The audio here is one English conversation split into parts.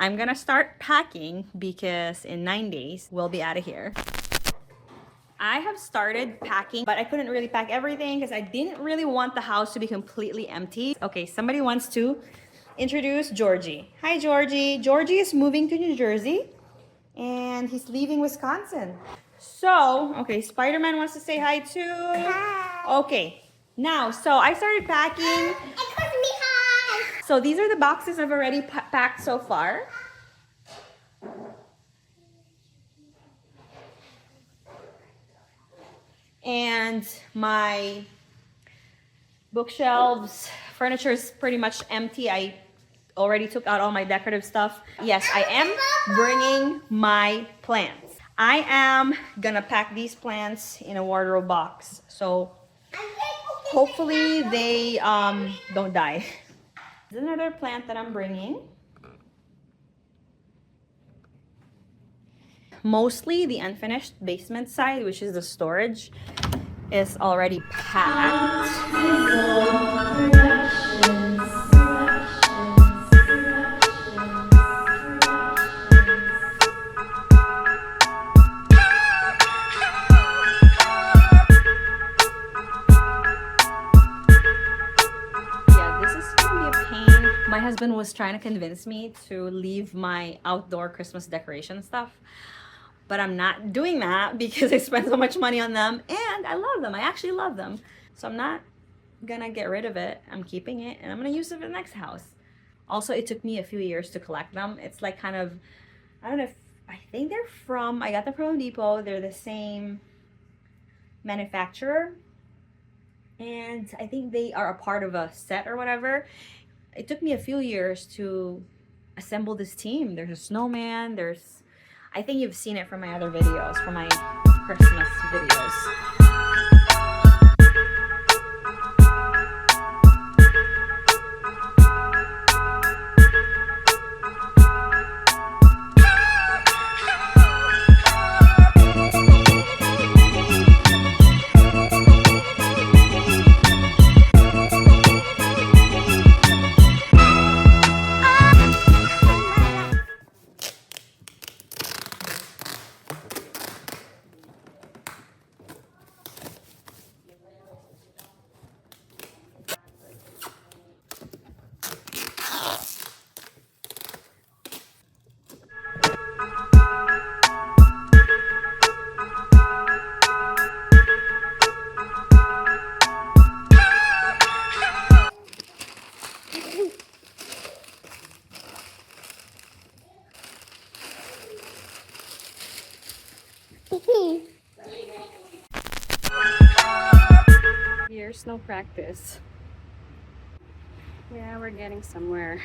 I'm gonna start packing because in 9 days we'll be out of here. I have started packing, but I couldn't really pack everything because I didn't really want the house to be completely empty. Okay, somebody wants to introduce Georgie. Hi, Georgie. Georgie is moving to New Jersey and he's leaving Wisconsin. So, okay, Spider-Man wants to say hi too. Hi. Okay, now, so I started packing. Excuse me, hi. So these are the boxes I've already packed so far. And my bookshelves, furniture is pretty much empty. I already took out all my decorative stuff. Yes, I am bringing my plants. I am gonna pack these plants in a wardrobe box. So hopefully they don't die. There's another plant that I'm bringing. Mostly the unfinished basement side, which is the storage, is already packed. Yeah, this is gonna be a pain. My husband was trying to convince me to leave my outdoor Christmas decoration stuff, but I'm not doing that because I spent so much money on them and I love them. I actually love them. So I'm not gonna get rid of it. I'm keeping it and I'm gonna use it for the next house. Also, it took me a few years to collect them. It's like kind of, I don't know if, I think they're from, I got them from Home Depot. They're the same manufacturer. And I think they are a part of a set or whatever. It took me a few years to assemble this team. There's a snowman, I think you've seen it from my other videos, from my Christmas videos. Here's no practice. Yeah, we're getting somewhere.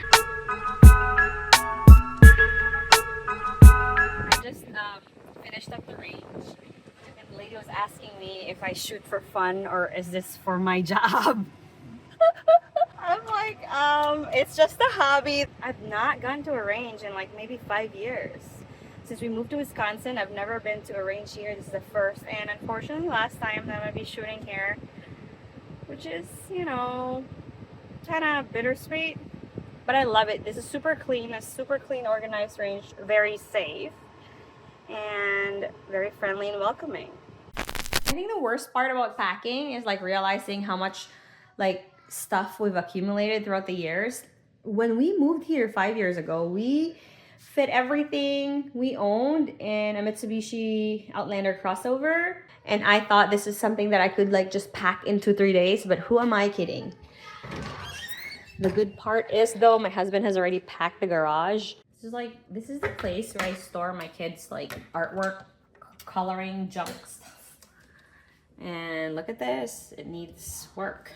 I just finished up the range and the lady was asking me if I shoot for fun or is this for my job. I'm like, it's just a hobby. I've not gone to a range in like maybe 5 years. Since we moved to Wisconsin, I've never been to a range here. This is the first, and unfortunately last time that I'm gonna be shooting here, which is, you know, kind of bittersweet, but I love it. This is super clean, a super clean, organized range, very safe, and very friendly and welcoming. I think the worst part about packing is like realizing how much like stuff we've accumulated throughout the years. When we moved here 5 years ago, we fit everything we owned in a Mitsubishi Outlander crossover. And I thought this is something that I could like just pack in 2-3 days, but who am I kidding? The good part is though, my husband has already packed the garage. This is the place where I store my kids' like artwork, coloring, junk stuff. And look at this, it needs work.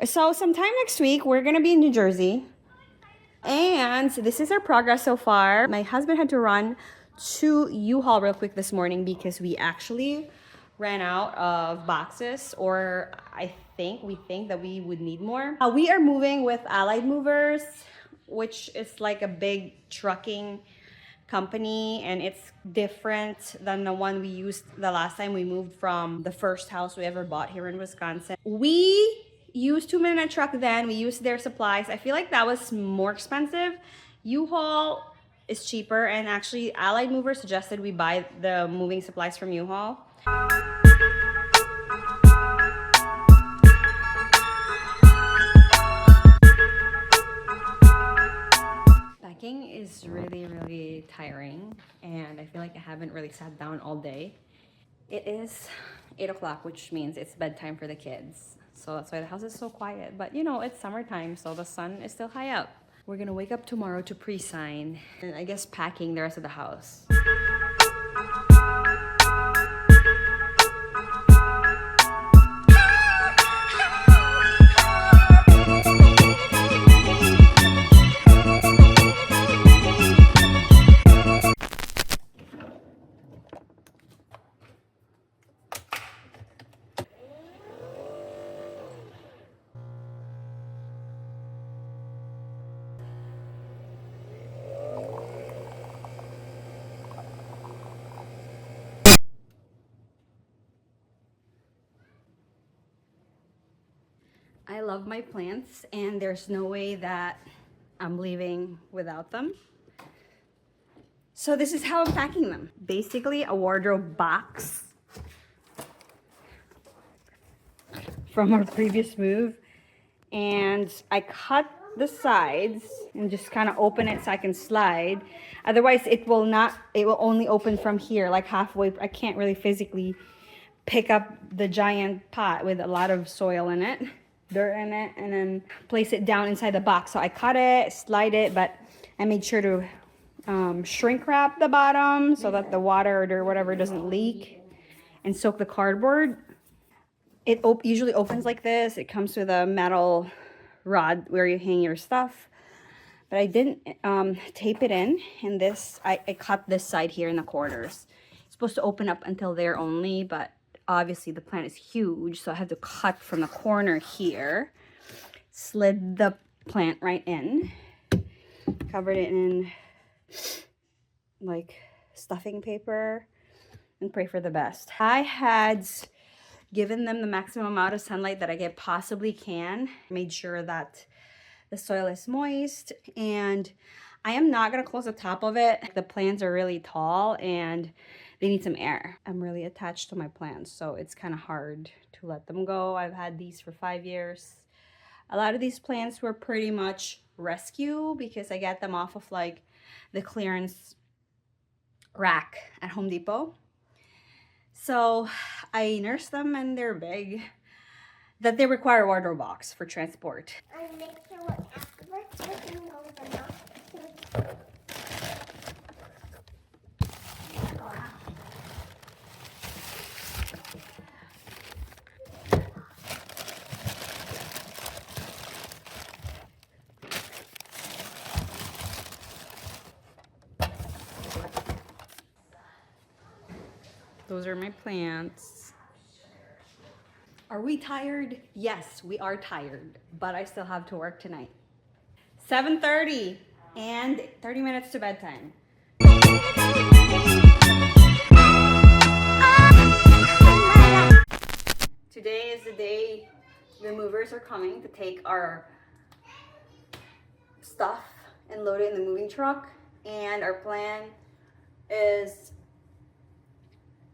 So sometime next week, we're gonna be in New Jersey. And this is our progress so far. My husband had to run to U-Haul real quick this morning because we actually ran out of boxes, or I we think that we would need more. We are moving with Allied Movers, which is like a big trucking company, and it's different than the one we used the last time we moved from the first house we ever bought here in Wisconsin. We used 2 Minute Truck then. We used their supplies. I feel like that was more expensive. U-Haul is cheaper, and actually Allied Movers suggested we buy the moving supplies from U-Haul. Packing is really tiring, and I feel like I haven't really sat down all day. It is 8 o'clock, which means it's bedtime for the kids. So that's why the house is so quiet. But you know, it's summertime, so the sun is still high up. We're gonna wake up tomorrow to pre-sign, and I guess packing the rest of the house. I love my plants, and there's no way that I'm leaving without them. So this is how I'm packing them. Basically a wardrobe box from our previous move. And I cut the sides and just kind of open it so I can slide. Otherwise it will only open from here, like halfway. I can't really physically pick up the giant pot with a lot of soil in it, dirt in it, and then place it down inside the box. So I cut it, slide it, but I made sure to shrink wrap the bottom so that the water or dirt, whatever, doesn't leak, and soak the cardboard. It usually opens like this. It comes with a metal rod where you hang your stuff, but I didn't tape it in. And this, I cut this side here in the corners. It's supposed to open up until there only, but obviously the plant is huge, so I had to cut from the corner here, slid the plant right in, covered it in like stuffing paper, and pray for the best. I had given them the maximum amount of sunlight that I possibly can, made sure that the soil is moist, and I am not going to close the top of it. The plants are really tall and they need some air. I'm really attached to my plants, so it's kind of hard to let them go. I've had these for 5 years. A lot of these plants were pretty much rescue because I got them off of like the clearance rack at Home Depot. So I nurse them, and they're big, that they require a wardrobe box for transport. I make sure what afterwards we can go the knock. Those are my plants. Are we tired? Yes, we are tired, but I still have to work tonight. 7:30 and 30 minutes to bedtime. Today is the day the movers are coming to take our stuff and load it in the moving truck, and our plan is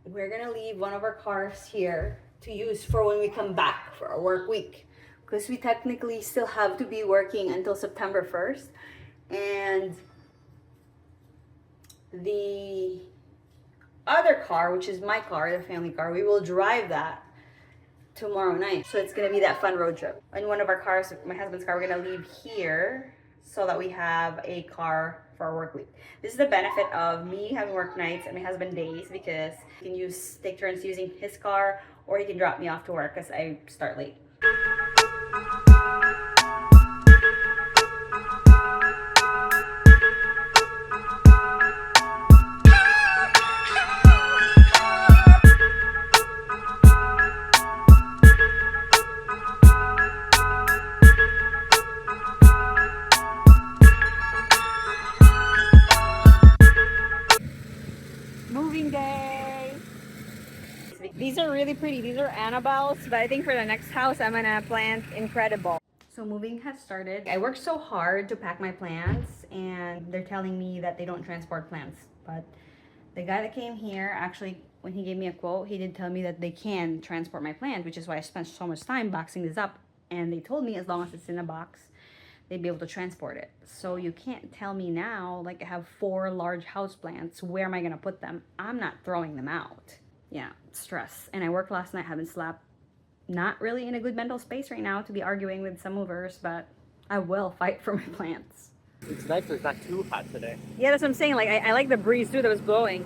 we're gonna leave one of our cars here to use for when we come back for our work week, because we technically still have to be working until September 1st, and the other car, which is my car, the family car, we will drive that tomorrow night. So it's gonna be that fun road trip. And one of our cars, my husband's car, we're gonna leave here so that we have a car for our work week. This is the benefit of me having work nights and my husband days, because he can take turns using his car, or he can drop me off to work because I start late. these are really pretty. These are Annabelle's, but I think for the next house, I'm gonna plant Incredible. So moving has started. I worked so hard to pack my plants, and they're telling me that they don't transport plants. But the guy that came here, actually, when he gave me a quote, he did tell me that they can transport my plant, which is why I spent so much time boxing this up. And they told me as long as it's in a box, they'd be able to transport it. So you can't tell me now, like I have 4 large house plants, where am I gonna put them? I'm not throwing them out. Yeah, stress. And I worked last night, haven't slept. Not really in a good mental space right now to be arguing with some movers, but I will fight for my plants. It's nice that it's not too hot today. Yeah, that's what I'm saying. Like I like the breeze too that was blowing.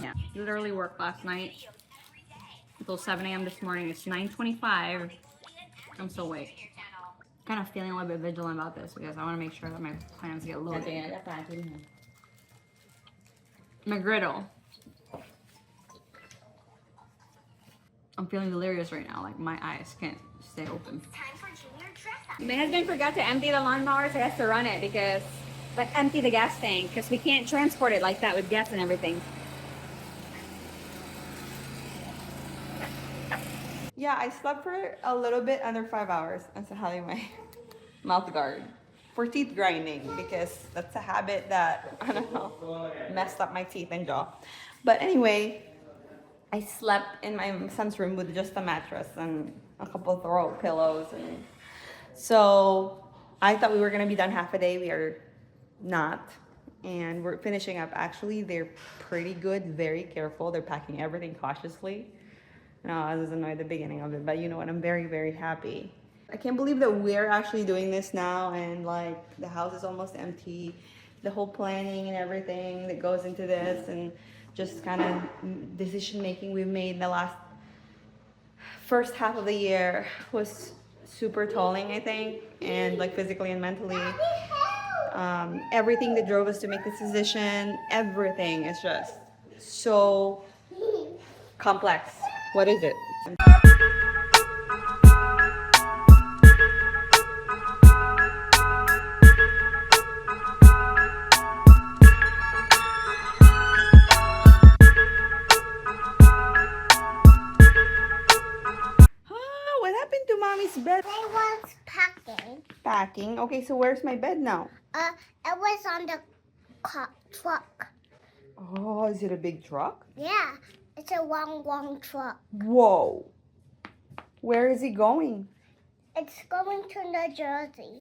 Yeah, literally worked last night until 7 a.m. this morning. It's 9:25. I'm still awake. Kind of feeling a little bit vigilant about this because I want to make sure that my plants get loaded. My griddle. I'm feeling delirious right now. Like my eyes can't stay open. Time for junior dress up. My husband forgot to empty the lawnmower, so he has to run it because, like, empty the gas tank because we can't transport it like that with gas and everything. Yeah, I slept for a little bit under 5 hours. I'm still having my mouth guard for teeth grinding because that's a habit that, I don't know, messed up my teeth and jaw. But anyway, I slept in my son's room with just a mattress and a couple of throw pillows. And so I thought we were going to be done half a day. We are not. And we're finishing up. Actually, they're pretty good, very careful. They're packing everything cautiously. No, I was annoyed at the beginning of it, but you know what? I'm very, very happy. I can't believe that we're actually doing this now, and like the house is almost empty. The whole planning and everything that goes into this, and just kind of decision making we've made in the last first half of the year was super tolling, I think, and like physically and mentally. Everything that drove us to make this decision, everything is just so complex. What is it? What happened to mommy's bed? They was packing. Packing. Okay, so where's my bed now? It was on the truck. Oh, is it a big truck? Yeah, it's a long truck. Whoa. Where is it going? It's going to New Jersey.